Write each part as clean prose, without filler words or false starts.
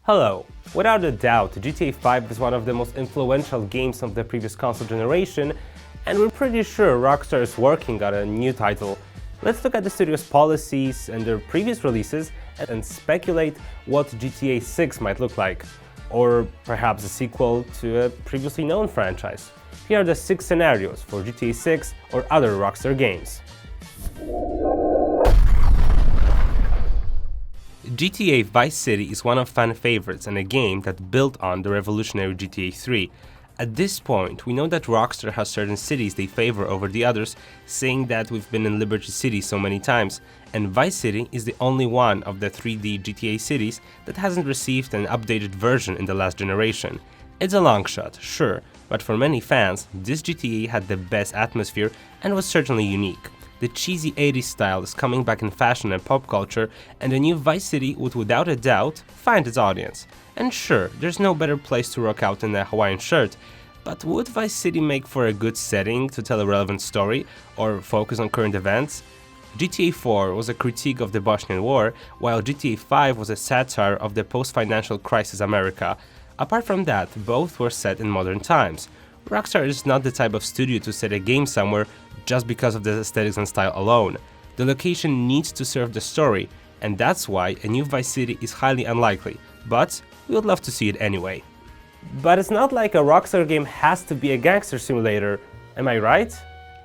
Hello! Without a doubt, GTA 5 is one of the most influential games of the previous console generation, and we're pretty sure Rockstar is working on a new title. Let's look at the studio's policies and their previous releases and speculate what GTA 6 might look like, or perhaps a sequel to a previously known franchise. Here are the 6 scenarios for GTA 6 or other Rockstar games. GTA Vice City is one of fan favorites and a game that built on the revolutionary GTA 3. At this point, we know that Rockstar has certain cities they favor over the others, saying that we've been in Liberty City so many times, and Vice City is the only one of the 3D GTA cities that hasn't received an updated version in the last generation. It's a long shot, sure, but for many fans, this GTA had the best atmosphere and was certainly unique. The cheesy 80s style is coming back in fashion and pop culture, and the new Vice City would without a doubt find its audience. And sure, there's no better place to rock out in a Hawaiian shirt, but would Vice City make for a good setting to tell a relevant story or focus on current events? GTA 4 was a critique of the Bosnian War, while GTA 5 was a satire of the post-financial crisis America. Apart from that, both were set in modern times. Rockstar is not the type of studio to set a game somewhere just because of the aesthetics and style alone. The location needs to serve the story, and that's why a new Vice City is highly unlikely, but we would love to see it anyway. But it's not like a Rockstar game has to be a gangster simulator, am I right?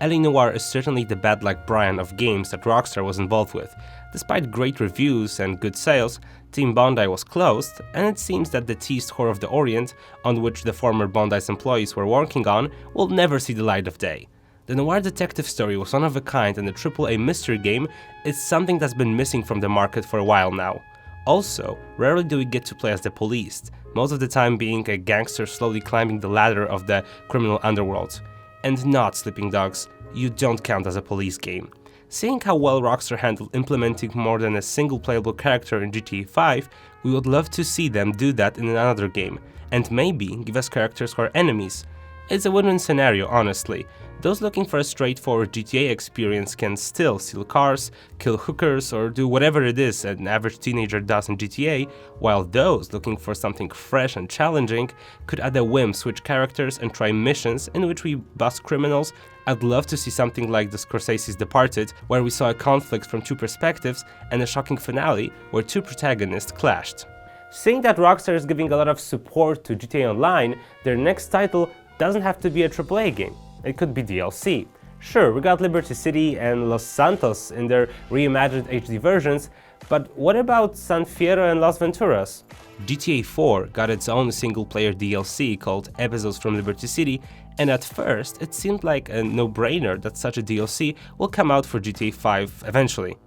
L.A. Noire is certainly the bad luck Brian of games that Rockstar was involved with. Despite great reviews and good sales, Team Bondi was closed, and it seems that the teased Whore of the Orient, on which the former Bondi's employees were working on, will never see the light of day. The noir detective story was one of a kind, and the AAA mystery game is something that's been missing from the market for a while now. Also, rarely do we get to play as the police, most of the time being a gangster slowly climbing the ladder of the criminal underworld. And not Sleeping Dogs, you don't count as a police game. Seeing how well Rockstar handled implementing more than a single playable character in GTA 5, we would love to see them do that in another game, and maybe give us characters who are enemies. It's a win-win scenario, honestly. Those looking for a straightforward GTA experience can still steal cars, kill hookers, or do whatever it is an average teenager does in GTA, while those looking for something fresh and challenging could at a whim switch characters and try missions in which we bust criminals. I'd love to see something like the Scorsese's Departed, where we saw a conflict from 2 perspectives and a shocking finale where 2 protagonists clashed. Seeing that Rockstar is giving a lot of support to GTA Online, their next title doesn't have to be a AAA game. It could be DLC. Sure, we got Liberty City and Los Santos in their reimagined HD versions, but what about San Fierro and Las Venturas? GTA 4 got its own single-player DLC called Episodes from Liberty City, and at first it seemed like a no-brainer that such a DLC will come out for GTA 5 eventually.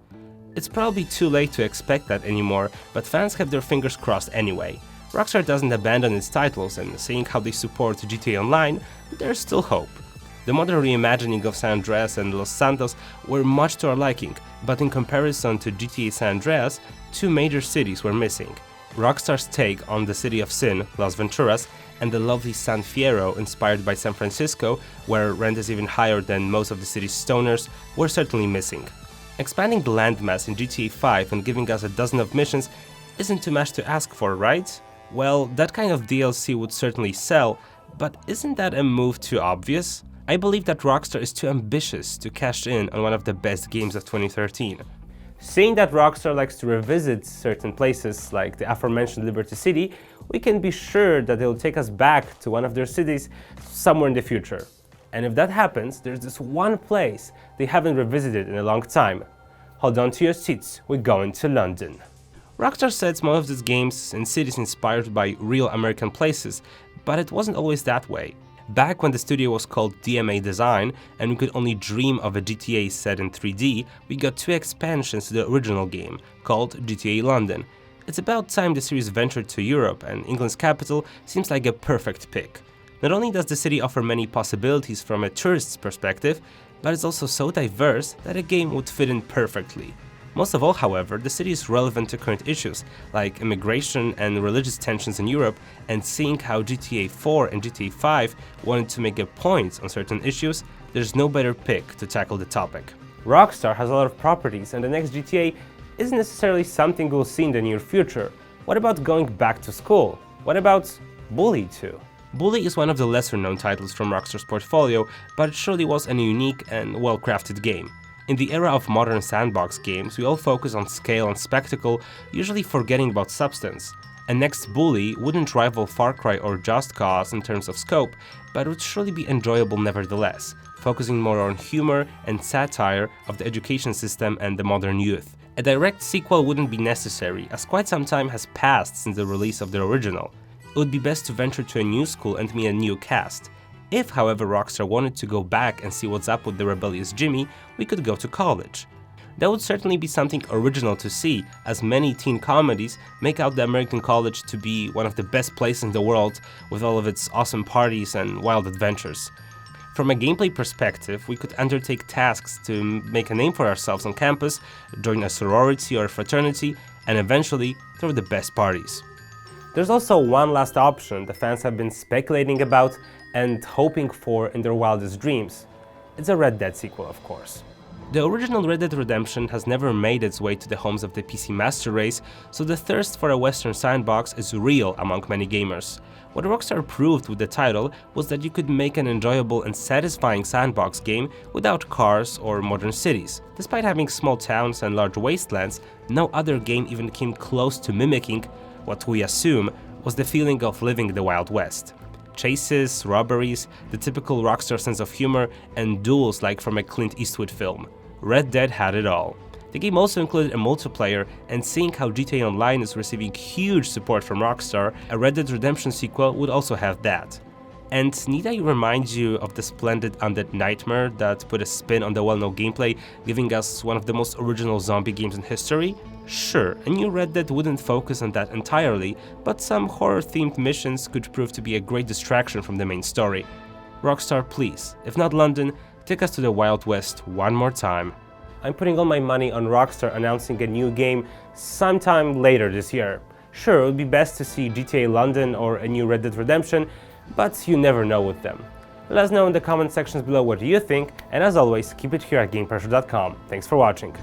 It's probably too late to expect that anymore, but fans have their fingers crossed anyway. Rockstar doesn't abandon its titles, and seeing how they support GTA Online, there's still hope. The modern reimagining of San Andreas and Los Santos were much to our liking, but in comparison to GTA San Andreas, 2 major cities were missing. Rockstar's take on the City of Sin, Las Venturas, and the lovely San Fierro, inspired by San Francisco, where rent is even higher than most of the city's stoners, were certainly missing. Expanding the landmass in GTA 5 and giving us a dozen of missions isn't too much to ask for, right? Well, that kind of DLC would certainly sell, but isn't that a move too obvious? I believe that Rockstar is too ambitious to cash in on one of the best games of 2013. Seeing that Rockstar likes to revisit certain places like the aforementioned Liberty City, we can be sure that they'll take us back to one of their cities somewhere in the future. And if that happens, there's this one place they haven't revisited in a long time. Hold on to your seats, we're going to London. Rockstar sets most of its games in cities inspired by real American places, but it wasn't always that way. Back when the studio was called DMA Design and we could only dream of a GTA set in 3D, we got 2 expansions to the original game, called GTA London. It's about time the series ventured to Europe, and England's capital seems like a perfect pick. Not only does the city offer many possibilities from a tourist's perspective, but it's also so diverse that a game would fit in perfectly. Most of all, however, the city is relevant to current issues, like immigration and religious tensions in Europe, and seeing how GTA 4 and GTA 5 wanted to make a point on certain issues, there's no better pick to tackle the topic. Rockstar has a lot of properties, and the next GTA isn't necessarily something we'll see in the near future, What about going back to school? What about Bully 2? Bully is one of the lesser-known titles from Rockstar's portfolio, but it surely was a unique and well-crafted game. In the era of modern sandbox games, we all focus on scale and spectacle, usually forgetting about substance. And next Bully wouldn't rival Far Cry or Just Cause in terms of scope, but would surely be enjoyable nevertheless, focusing more on humor and satire of the education system and the modern youth. A direct sequel wouldn't be necessary, as quite some time has passed since the release of the original. It would be best to venture to a new school and meet a new cast. If, however, Rockstar wanted to go back and see what's up with the rebellious Jimmy, we could go to college. That would certainly be something original to see, as many teen comedies make out the American college to be one of the best places in the world, with all of its awesome parties and wild adventures. From a gameplay perspective, we could undertake tasks to make a name for ourselves on campus, join a sorority or a fraternity, and eventually throw the best parties. There's also one last option the fans have been speculating about and hoping for in their wildest dreams. It's a Red Dead sequel, of course. The original Red Dead Redemption has never made its way to the homes of the PC master race, so the thirst for a western sandbox is real among many gamers. What Rockstar proved with the title was that you could make an enjoyable and satisfying sandbox game without cars or modern cities. Despite having small towns and large wastelands, no other game even came close to mimicking what we assume was the feeling of living in the Wild West. Chases, robberies, the typical Rockstar sense of humor, and duels like from a Clint Eastwood film. Red Dead had it all. The game also included a multiplayer, and seeing how GTA Online is receiving huge support from Rockstar, a Red Dead Redemption sequel would also have that. And need I remind you of the splendid Undead Nightmare that put a spin on the well-known gameplay, giving us one of the most original zombie games in history? Sure, a new Red Dead wouldn't focus on that entirely, but some horror-themed missions could prove to be a great distraction from the main story. Rockstar, please, if not London, take us to the Wild West one more time. I'm putting all my money on Rockstar announcing a new game sometime later this year. Sure, it would be best to see GTA London or a new Red Dead Redemption, but you never know with them. Let us know in the comment sections below what you think, and as always, keep it here at GamePressure.com. Thanks for watching.